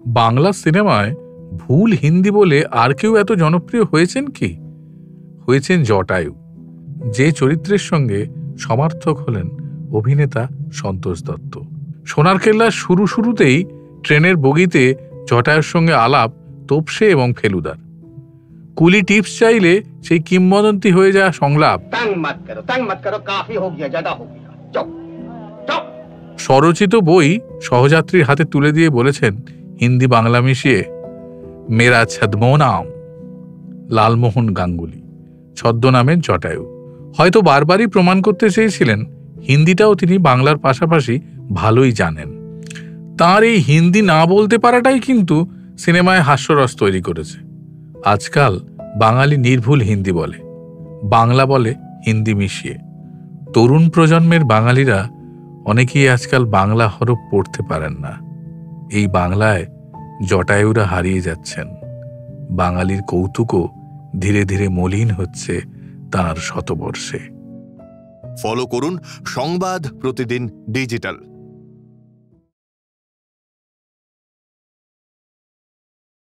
বাংলা সিনেমায় ভুল হিন্দি বলে আর কেউ এত জনপ্রিয় হয়েছেন কি? হয়েছেন জটায়ু, যে চরিত্রের সঙ্গে সমার্থক হলেন অভিনেতা সন্তোষ দত্ত। সোনার কেল্লার শুরুতেই ট্রেনের বগিতে জটায়ুর সঙ্গে আলাপ তোপসে এবং ফেলুদার। কুলি টিপস চাইলে সেই কিংবদন্তি হয়ে যাওয়া সংলাপ, স্বরচিত বই সহযাত্রীর হাতে তুলে দিয়ে বলেছেন হিন্দি বাংলা মিশিয়ে, মেরা ছদ্মো নাম লালমোহন গাঙ্গুলি, ছদ্মনামের জটায়ু। হয়তো বারবারই প্রমাণ করতে চেয়েছিলেন হিন্দিটাও তিনি বাংলার পাশাপাশি ভালোই জানেন। তাঁর এই হিন্দি না বলতে পারাটাই কিন্তু সিনেমায় হাস্যরস তৈরি করেছে। আজকাল বাঙালি নির্ভুল হিন্দি বলে, বাংলা বলে হিন্দি মিশিয়ে। তরুণ প্রজন্মের বাঙালিরা অনেকেই আজকাল বাংলা হরফ পড়তে পারেন না। এই বাংলায় জটায়ুরা হারিয়ে যাচ্ছেন। বাঙালির কৌতুকও ধীরে ধীরে মলিন হচ্ছে তাঁর শতবর্ষে। ফলো করুন সংবাদ প্রতিদিন ডিজিটাল।